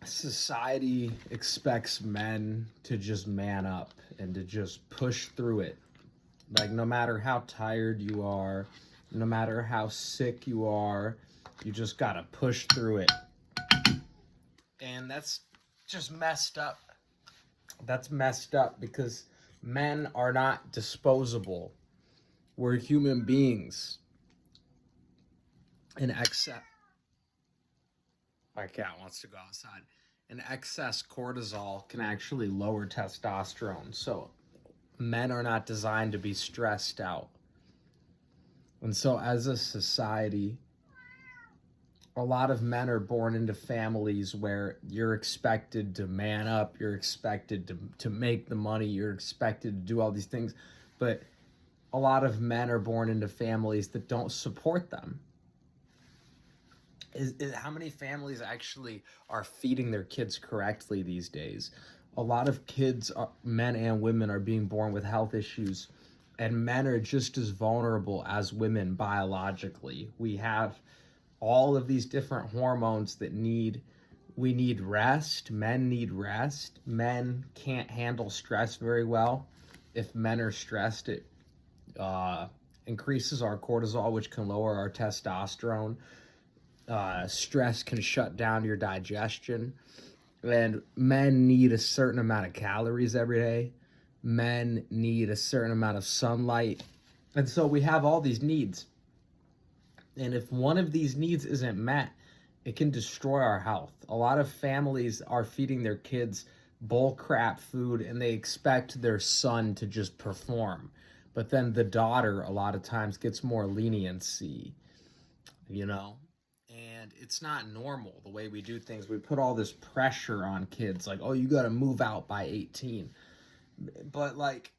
Society expects men to just man up and to just push through it. Like, no matter how tired you are, no matter how sick you are, you just gotta push through it. And that's just messed up. That's messed up because men are not disposable. We're human beings. In excess, my cat wants to go outside. An excess cortisol can actually lower testosterone. So men are not designed to be stressed out. And so as a society, a lot of men are born into families where you're expected to man up, you're expected to make the money, you're expected to do all these things. But a lot of men are born into families that don't support them. How many families actually are feeding their kids correctly these days? A lot of kids, men and women, are being born with health issues, and men are just as vulnerable as women biologically. We have all of these different hormones that we need rest. Men need rest. Men can't handle stress very well. If men are stressed, it increases our cortisol, which can lower our testosterone. Stress can shut down your digestion, and men need a certain amount of calories every day. Men need a certain amount of sunlight, and so we have all these needs. And if one of these needs isn't met, it can destroy our health. A lot of families are feeding their kids bull crap food, and they expect their son to just perform. But then the daughter, a lot of times, gets more leniency, you know? And it's not normal the way we do things. We put all this pressure on kids, like, oh, you got to move out by 18. But, like,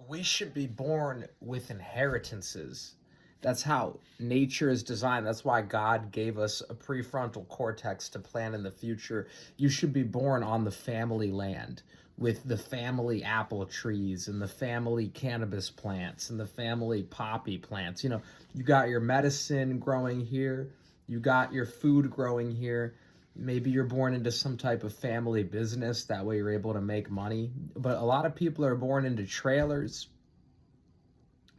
we should be born with inheritances. That's how nature is designed. That's why God gave us a prefrontal cortex to plan in the future. You should be born on the family land with the family apple trees and the family cannabis plants and the family poppy plants. You know, you got your medicine growing here. You got your food growing here. Maybe you're born into some type of family business. That way you're able to make money. But a lot of people are born into trailers.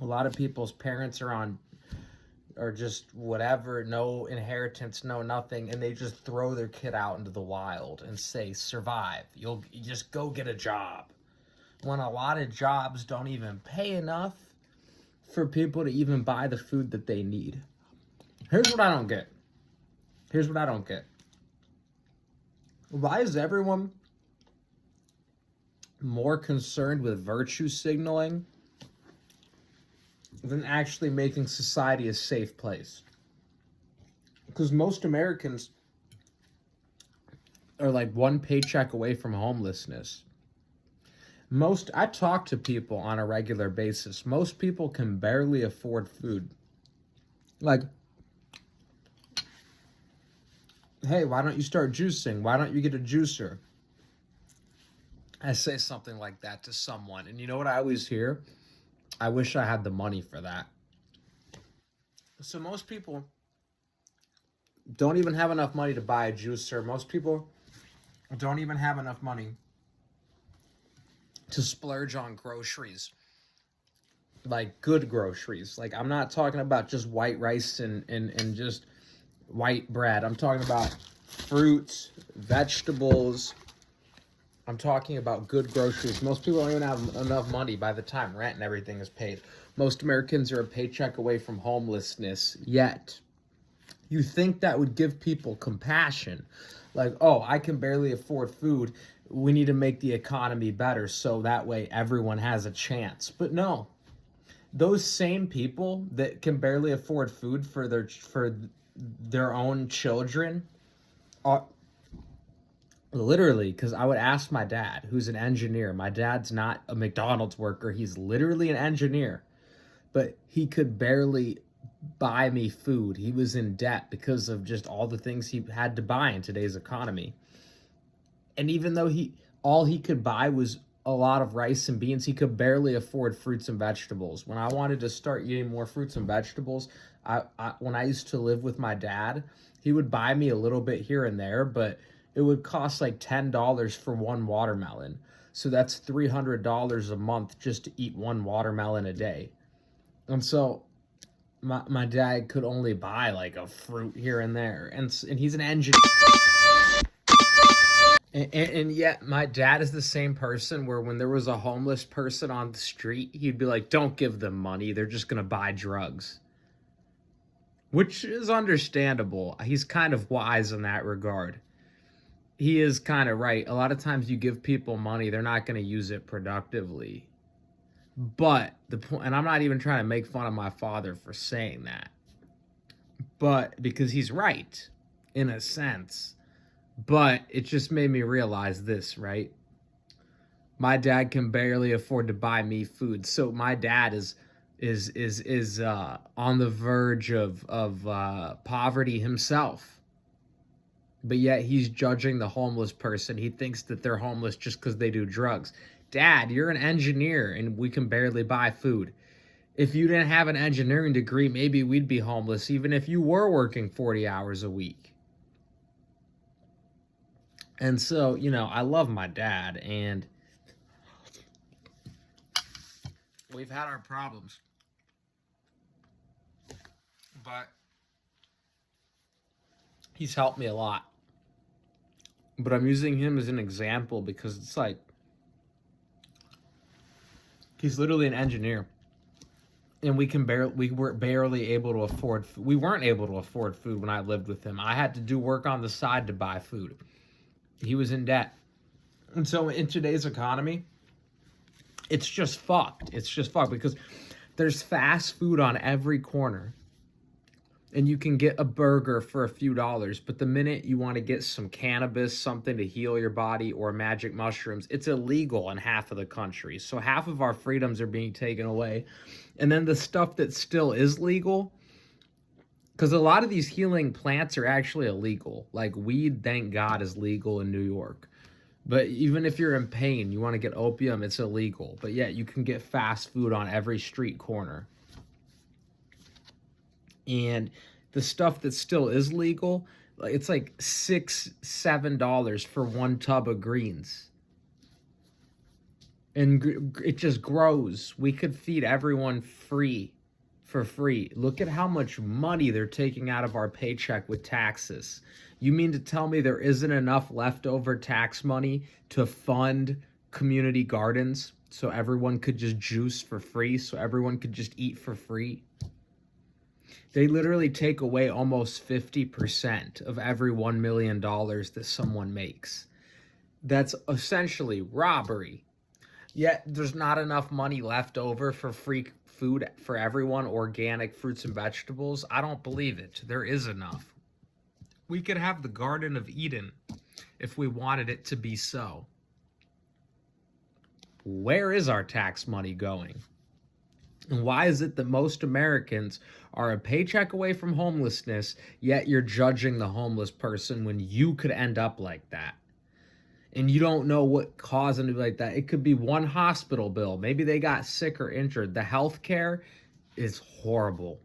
A lot of people's parents are just whatever, no inheritance, no nothing, and they just throw their kid out into the wild and say, survive. You just go get a job. When a lot of jobs don't even pay enough for people to even buy the food that they need. Here's what I don't get. Why is everyone more concerned with virtue signaling than actually making society a safe place? Because most Americans are like one paycheck away from homelessness. I talk to people on a regular basis. Most people can barely afford food. Like, hey, why don't you start juicing? Why don't you get a juicer? I say something like that to someone, and you know what I always hear? I wish I had the money for that. So most people don't even have enough money to buy a juicer. Most people don't even have enough money to splurge on groceries. Like good groceries. Like, I'm not talking about just white rice and just white bread. I'm talking about fruits, vegetables. I'm talking about good groceries. Most people don't even have enough money by the time rent and everything is paid. Most Americans are a paycheck away from homelessness, yet you think that would give people compassion. Like, oh, I can barely afford food. We need to make the economy better so that way everyone has a chance. But no, those same people that can barely afford food for their own children are literally, because I would ask my dad, who's an engineer. My dad's not a McDonald's worker. He's literally an engineer. But he could barely buy me food. He was in debt because of just all the things he had to buy in today's economy. And even though all he could buy was a lot of rice and beans, he could barely afford fruits and vegetables. When I wanted to start eating more fruits and vegetables, when I used to live with my dad, he would buy me a little bit here and there, but it would cost like $10 for one watermelon. So that's $300 a month just to eat one watermelon a day. And so my dad could only buy like a fruit here and there. And he's an engineer. And yet my dad is the same person where when there was a homeless person on the street, he'd be like, don't give them money. They're just going to buy drugs. Which is understandable. He's kind of wise in that regard. He is kind of right. A lot of times you give people money, they're not going to use it productively. But the point, and I'm not even trying to make fun of my father for saying that, but because he's right in a sense. But it just made me realize this, right? My dad can barely afford to buy me food, so my dad is on the verge of poverty himself. But yet he's judging the homeless person. He thinks that they're homeless just because they do drugs. Dad, you're an engineer and we can barely buy food. If you didn't have an engineering degree, maybe we'd be homeless, even if you were working 40 hours a week. And so, I love my dad, and we've had our problems. But he's helped me a lot. But I'm using him as an example because it's like, he's literally an engineer. And we weren't able to afford food when I lived with him. I had to do work on the side to buy food. He was in debt. And so in today's economy, it's just fucked. It's just fucked because there's fast food on every corner. And you can get a burger for a few dollars, but the minute you want to get some cannabis, something to heal your body, or magic mushrooms, it's illegal in half of the country. So half of our freedoms are being taken away. And then the stuff that still is legal, because a lot of these healing plants are actually illegal. Like weed, thank God, is legal in New York. But even if you're in pain, you want to get opium, it's illegal. But yet you can get fast food on every street corner. And the stuff that still is legal, it's like $6-7 for one tub of greens. And it just grows. We could feed everyone for free. Look at how much money they're taking out of our paycheck with taxes. You mean to tell me there isn't enough leftover tax money to fund community gardens so everyone could just juice for free, so everyone could just eat for free? They literally take away almost 50% of every $1 million that someone makes. That's essentially robbery. Yet there's not enough money left over for free food for everyone, organic fruits and vegetables. I don't believe it. There is enough. We could have the Garden of Eden if we wanted it to be so. Where is our tax money going? And why is it that most Americans are a paycheck away from homelessness, yet you're judging the homeless person when you could end up like that? And you don't know what caused them to be like that. It could be one hospital bill. Maybe they got sick or injured. The healthcare is horrible.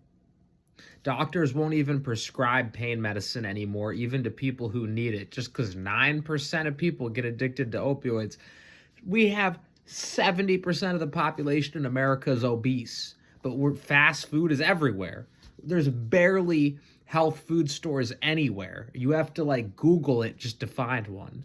Doctors won't even prescribe pain medicine anymore, even to people who need it, just because 9% of people get addicted to opioids. We have 70% of the population in America is obese, but fast food is everywhere. There's barely health food stores anywhere. You have to Google it just to find one.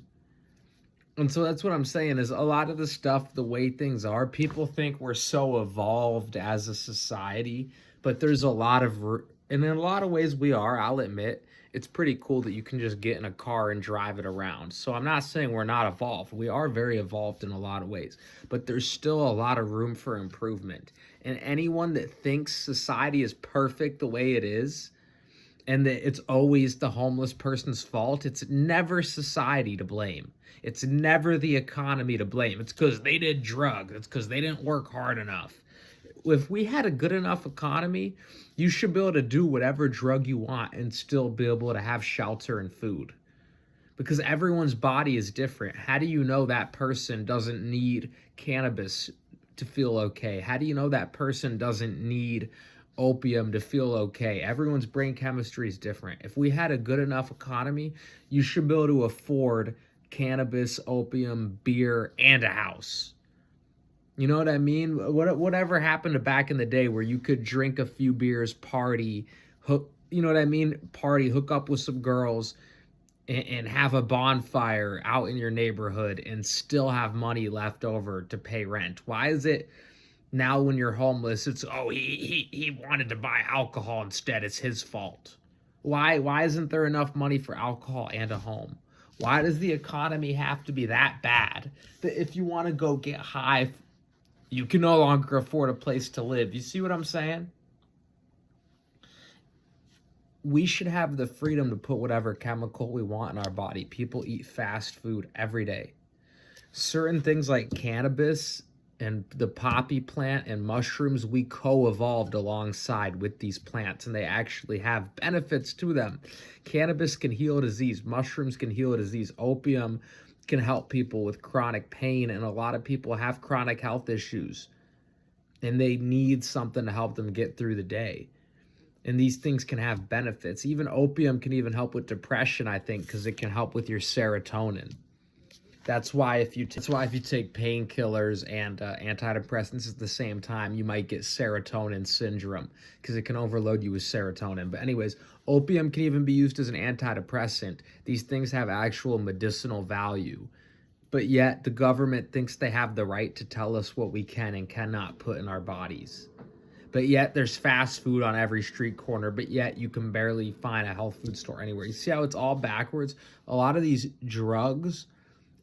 And so that's what I'm saying is a lot of the stuff, the way things are, people think we're so evolved as a society, but there's a lot of, and in a lot of ways we are, I'll admit. It's pretty cool that you can just get in a car and drive it around. So I'm not saying we're not evolved. We are very evolved in a lot of ways, but there's still a lot of room for improvement. And anyone that thinks society is perfect the way it is, and that it's always the homeless person's fault, it's never society to blame. It's never the economy to blame. It's because they did drugs. It's because they didn't work hard enough. If we had a good enough economy, you should be able to do whatever drug you want and still be able to have shelter and food. Because everyone's body is different. How do you know that person doesn't need cannabis to feel okay? How do you know that person doesn't need opium to feel okay. Everyone's brain chemistry is different. If we had a good enough economy, you should be able to afford cannabis, opium, beer, and a house. You know what I mean? Whatever happened to back in the day where you could drink a few beers, party, hook, you know what I mean? Party, hook up with some girls, and have a bonfire out in your neighborhood and still have money left over to pay rent. Why is it now when you're homeless, it's, oh, he wanted to buy alcohol instead, it's his fault? Why isn't there enough money for alcohol and a home? Why does the economy have to be that bad that if you want to go get high, you can no longer afford a place to live? You see what I'm saying? We should have the freedom to put whatever chemical we want in our body. People eat fast food every day. Certain things like cannabis and the poppy plant and mushrooms, we co-evolved alongside with these plants, and they actually have benefits to them. Cannabis can heal a disease. Mushrooms can heal a disease. Opium can help people with chronic pain, and a lot of people have chronic health issues, and they need something to help them get through the day. And these things can have benefits. Even opium can even help with depression, I think, because it can help with your serotonin. That's why if you take painkillers and antidepressants at the same time, you might get serotonin syndrome because it can overload you with serotonin. But anyways, opium can even be used as an antidepressant. These things have actual medicinal value. But yet the government thinks they have the right to tell us what we can and cannot put in our bodies. But yet there's fast food on every street corner, but yet you can barely find a health food store anywhere. You see how it's all backwards? A lot of these drugs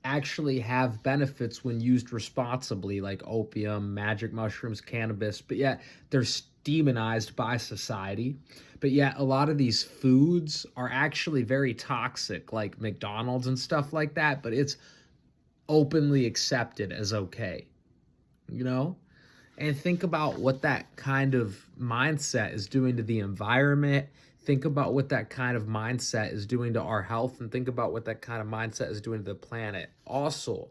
actually have benefits when used responsibly, like opium, magic mushrooms, cannabis, but yet they're demonized by society. But yet a lot of these foods are actually very toxic, like McDonald's and stuff like that, but it's openly accepted as okay, you know? And think about what that kind of mindset is doing to the environment. Think about what that kind of mindset is doing to our health, and think about what that kind of mindset is doing to the planet. Also,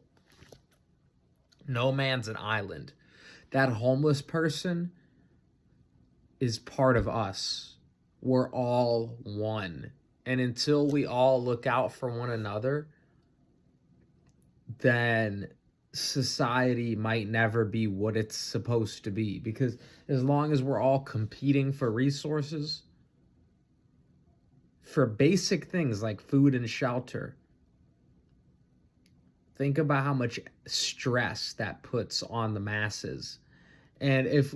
no man's an island. That homeless person is part of us. We're all one. And until we all look out for one another, then society might never be what it's supposed to be, because as long as we're all competing for resources, for basic things like food and shelter, think about how much stress that puts on the masses. And if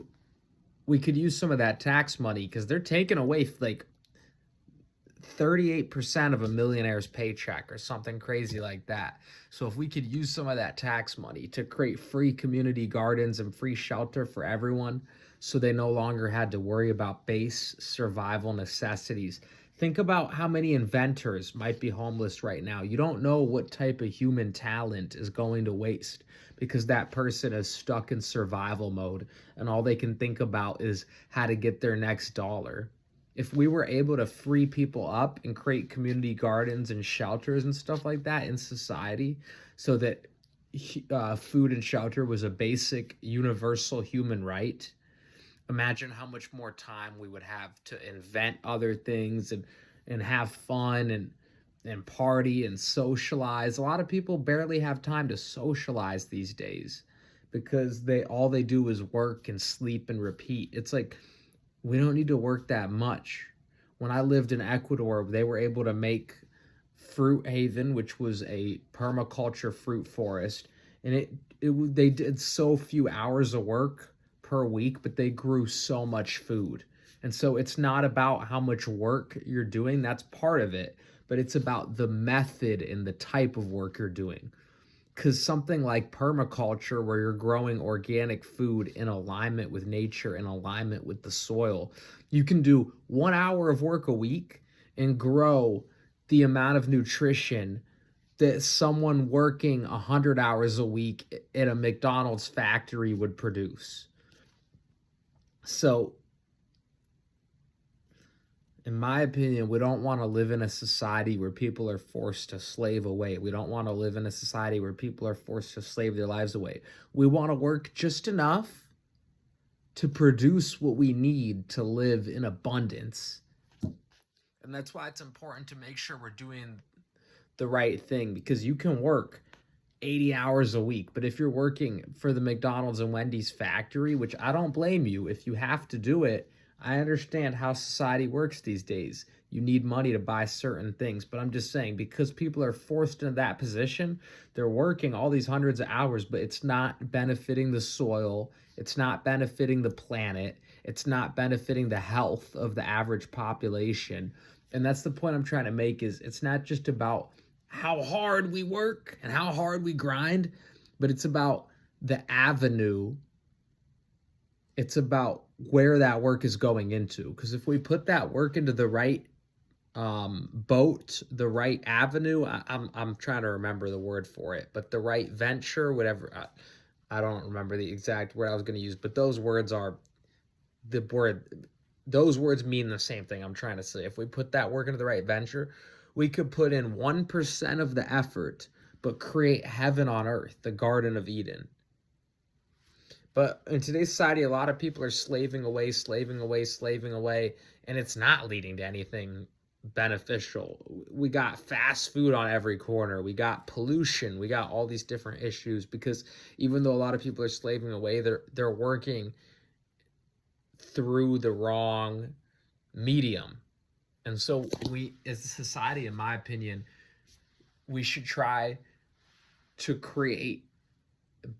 we could use some of that tax money, because they're taking away like 38% of a millionaire's paycheck or something crazy like that. So if we could use some of that tax money to create free community gardens and free shelter for everyone, so they no longer had to worry about base survival necessities. Think about how many inventors might be homeless right now. You don't know what type of human talent is going to waste because that person is stuck in survival mode and all they can think about is how to get their next dollar. If we were able to free people up and create community gardens and shelters and stuff like that in society, so that food and shelter was a basic universal human right, imagine how much more time we would have to invent other things and have fun and party and socialize. A lot of people barely have time to socialize these days because all they do is work and sleep and repeat. It's like, we don't need to work that much. When I lived in Ecuador, they were able to make Fruit Haven, which was a permaculture fruit forest, and they did so few hours of work per week, but they grew so much food. And so it's not about how much work you're doing, that's part of it, but it's about the method and the type of work you're doing. Because something like permaculture, where you're growing organic food in alignment with nature, in alignment with the soil, you can do 1 hour of work a week and grow the amount of nutrition that someone working 100 hours a week at a McDonald's factory would produce. So, in my opinion, we don't want to live in a society where people are forced to slave away. We don't want to live in a society where people are forced to slave their lives away. We want to work just enough to produce what we need to live in abundance. And that's why it's important to make sure we're doing the right thing, because you can work 80 hours a week, but if you're working for the McDonald's and Wendy's factory, which I don't blame you if you have to do it, I understand how society works these days. You need money to buy certain things, but I'm just saying, because people are forced into that position, they're working all these hundreds of hours, but it's not benefiting the soil, it's not benefiting the planet, it's not benefiting the health of the average population. And that's the point I'm trying to make, is it's not just about how hard we work and how hard we grind, but it's about the avenue. It's about where that work is going into. Because if we put that work into the right boat, the right avenue, I'm trying to remember the word for it, but the right venture, whatever. I don't remember the exact word I was going to use, but those words are the word. Those words mean the same thing I'm trying to say. If we put that work into the right venture, we could put in 1% of the effort, but create heaven on earth, the Garden of Eden. But in today's society, a lot of people are slaving away, and it's not leading to anything beneficial. We got fast food on every corner. We got pollution. We got all these different issues, because even though a lot of people are slaving away, they're working through the wrong medium. And so we, as a society, in my opinion, we should try to create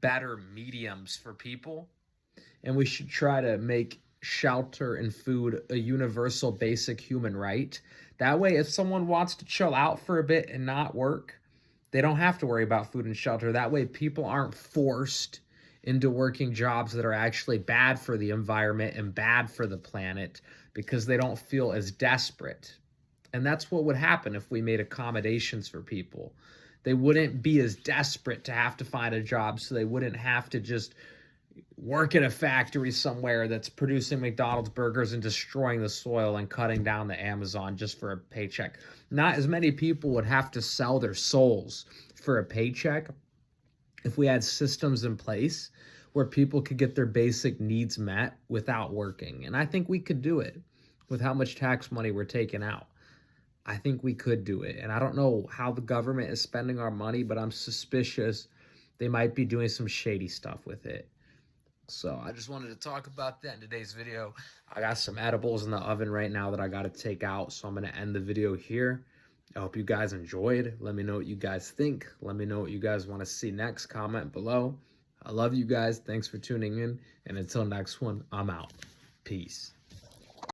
better mediums for people. And we should try to make shelter and food a universal basic human right. That way, if someone wants to chill out for a bit and not work, they don't have to worry about food and shelter. That way, people aren't forced into working jobs that are actually bad for the environment and bad for the planet, because they don't feel as desperate. And that's what would happen if we made accommodations for people. They wouldn't be as desperate to have to find a job, so they wouldn't have to just work in a factory somewhere that's producing McDonald's burgers and destroying the soil and cutting down the Amazon just for a paycheck. Not as many people would have to sell their souls for a paycheck if we had systems in place where people could get their basic needs met without working. And I think we could do it with how much tax money we're taking out. I think we could do it. And I don't know how the government is spending our money, but I'm suspicious they might be doing some shady stuff with it. So I just wanted to talk about that in today's video. I got some edibles in the oven right now that I got to take out, so I'm going to end the video here. I hope you guys enjoyed. Let me know what you guys think. Let me know what you guys want to see next. Comment below. I love you guys. Thanks for tuning in. And until next one, I'm out. Peace.